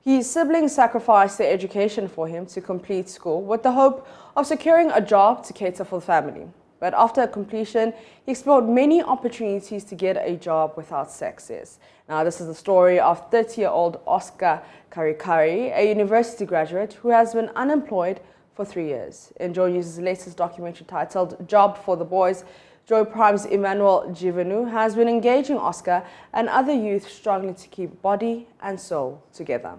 His siblings sacrificed their education for him to complete school with the hope of securing a job to cater for the family. But after completion, he explored many opportunities to get a job without success. Now, this is the story of 30-year-old Oscar Karikari, a university graduate who has been unemployed for 3 years. In Joy News' latest documentary titled Job for the Boys, Joy Prime's Emmanuel Jivanu has been engaging Oscar and other youth struggling to keep body and soul together.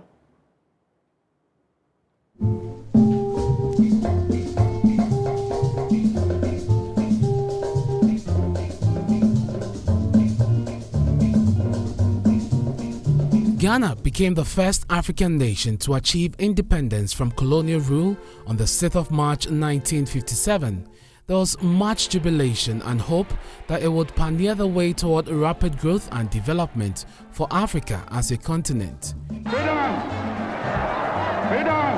Ghana became the first African nation to achieve independence from colonial rule on the 6th of March 1957. There was much jubilation and hope that it would pioneer the way toward rapid growth and development for Africa as a continent. Freedom! Freedom!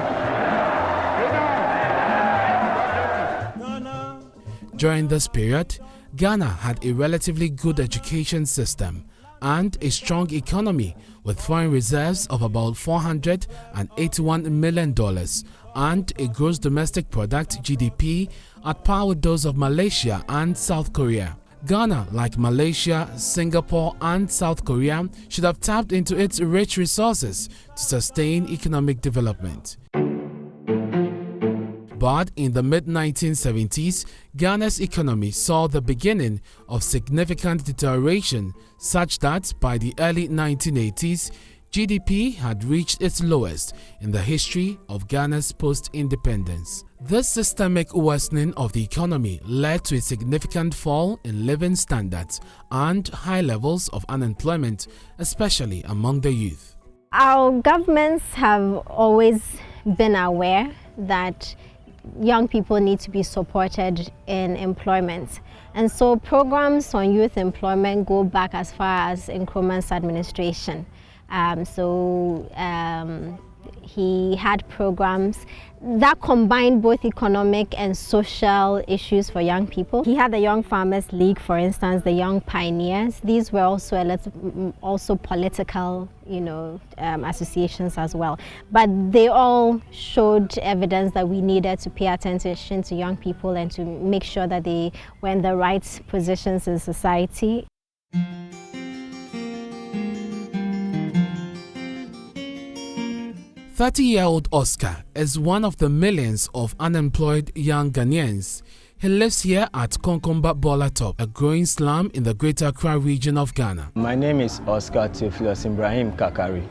Freedom! During this period, Ghana had a relatively good education system and a strong economy with foreign reserves of about $481 million and a gross domestic product (GDP) at par with those of Malaysia and South Korea. Ghana, like Malaysia, Singapore and South Korea, should have tapped into its rich resources to sustain economic development. But in the mid-1970s, Ghana's economy saw the beginning of significant deterioration, such that by the early 1980s, GDP had reached its lowest in the history of Ghana's post-independence. This systemic worsening of the economy led to a significant fall in living standards and high levels of unemployment, especially among the youth. Our governments have always been aware that young people need to be supported in employment. And so programs on youth employment go back as far as Nkrumah's administration. He had programs that combined both economic and social issues for young people. He had the Young Farmers League, for instance, the Young Pioneers. These were also political, associations as well. But they all showed evidence that we needed to pay attention to young people and to make sure that they were in the right positions in society. 30-year-old Oscar is one of the millions of unemployed young Ghanaians. He lives here at Konkomba Bola Top, a growing slum in the Greater Accra region of Ghana. My name is Oscar Theophilus Ibrahim Kakari,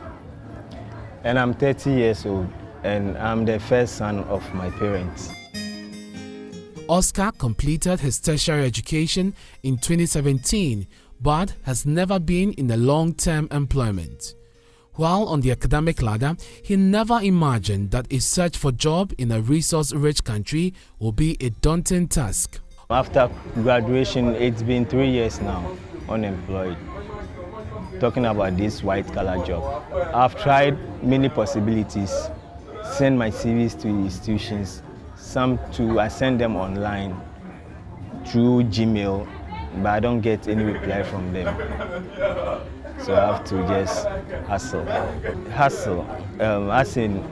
and I'm 30 years old, and I'm the first son of my parents. Oscar completed his tertiary education in 2017, but has never been in a long-term employment. While on the academic ladder, he never imagined that a search for a job in a resource-rich country will be a daunting task. After graduation, it's been 3 years now, unemployed. Talking about this white-collar job. I've tried many possibilities, send my CVs to institutions, I send them online through Gmail, but I don't get any reply from them. So I have to just hustle. As in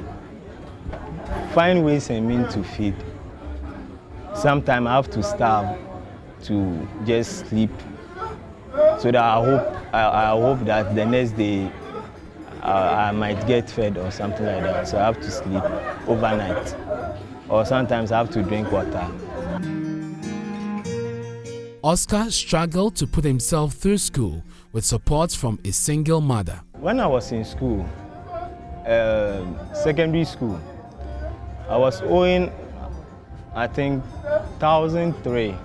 find ways and means to feed. Sometimes I have to starve to just sleep, so that I hope that the next day I might get fed or something like that. So I have to sleep overnight, or sometimes I have to drink water. Oscar struggled to put himself through school with support from a single mother. When I was in school, secondary school, I was owing, I think, 1,003,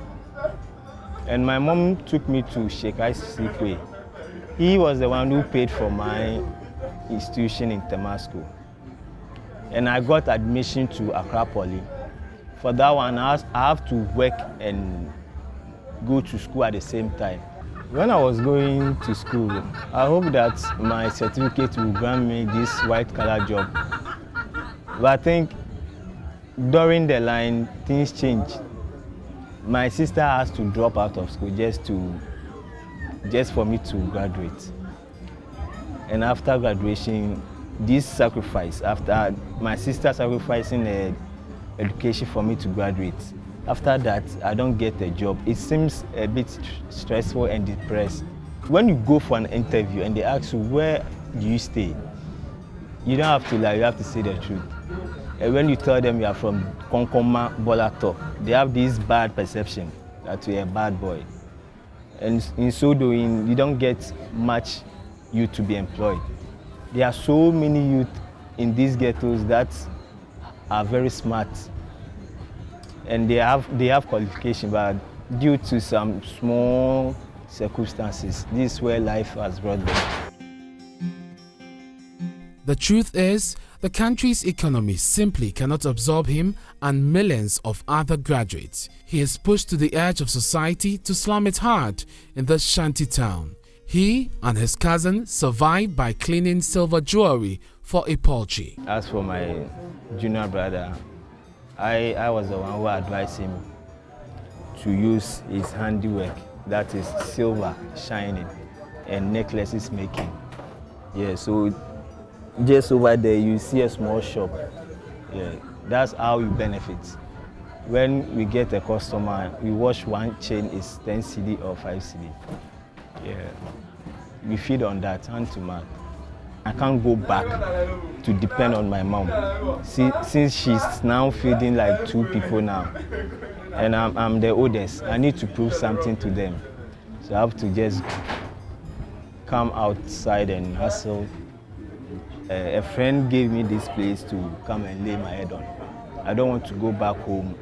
and my mom took me to Sheikh Isikwe. He was the one who paid for my institution in Tema School, and I got admission to Accra Poly. For that one, I have to work and go to school at the same time. When I was going to school, I hope that my certificate will grant me this white-collar job. But I think during the line, things changed. My sister has to drop out of school just for me to graduate. And after graduation, this sacrifice, after my sister sacrificing her education for me to graduate, after that I don't get a job, it seems a bit stressful and depressed. When you go for an interview and they ask you where do you stay, you don't have to lie, you have to say the truth. And when you tell them you are from Konkoma, Bolato, they have this bad perception that you're a bad boy. And in so doing, you don't get much youth to be employed. There are so many youth in these ghettos that are very smart. And they have qualification, but due to some small circumstances, this is where life has brought them. The truth is, the country's economy simply cannot absorb him and millions of other graduates. He is pushed to the edge of society to slum it hard in this shanty town. He and his cousin survived by cleaning silver jewelry for a poultry. As for my junior brother, I was the one who advised him to use his handiwork, that is silver shining and necklaces making. Yeah, so just over there you see a small shop. Yeah, that's how you benefit. When we get a customer, we wash one chain is 10 cedi or 5 cedi. Yeah, we feed on that hand to mouth. I can't go back to depend on my mom. Since she's now feeding like 2 people now, and I'm the oldest, I need to prove something to them. So I have to just come outside and hustle. A friend gave me this place to come and lay my head on. I don't want to go back home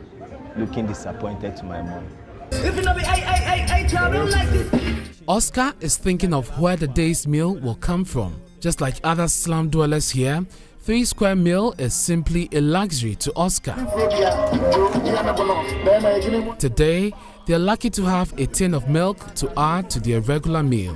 looking disappointed to my mom. Oscar is thinking of where the day's meal will come from. Just like other slum dwellers here, 3 square meal is simply a luxury to Oscar. Today, they are lucky to have a tin of milk to add to their regular meal.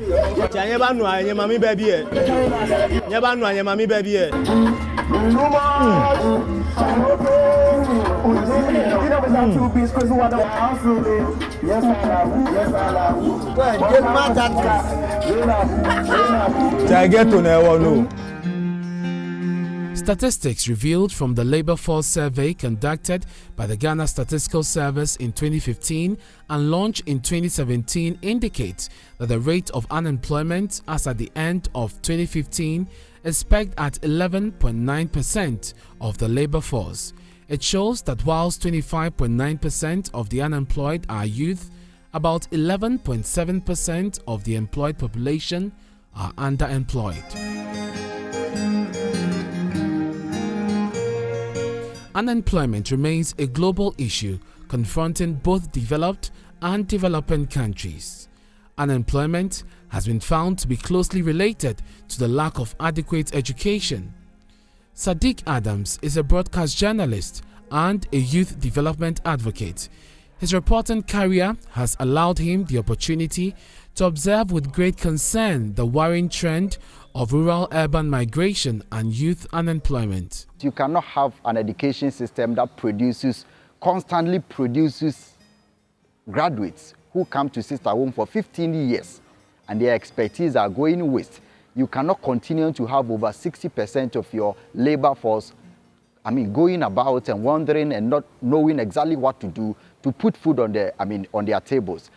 Statistics revealed from the labor force survey conducted by the Ghana Statistical Service in 2015 and launched in 2017 indicate that the rate of unemployment as at the end of 2015 is pegged at 11.9% of the labor force. It shows that whilst 25.9% of the unemployed are youth, about 11.7% of the employed population are underemployed. Unemployment remains a global issue confronting both developed and developing countries. Unemployment has been found to be closely related to the lack of adequate education. Sadiq Adams is a broadcast journalist and a youth development advocate. His reporting career has allowed him the opportunity to observe with great concern the worrying trend of rural-urban migration and youth unemployment. You cannot have an education system that constantly produces graduates who come to sister home for 15 years and their expertise are going waste. You cannot continue to have over 60% of your labor force, going about and wandering and not knowing exactly what to do to put food on their tables.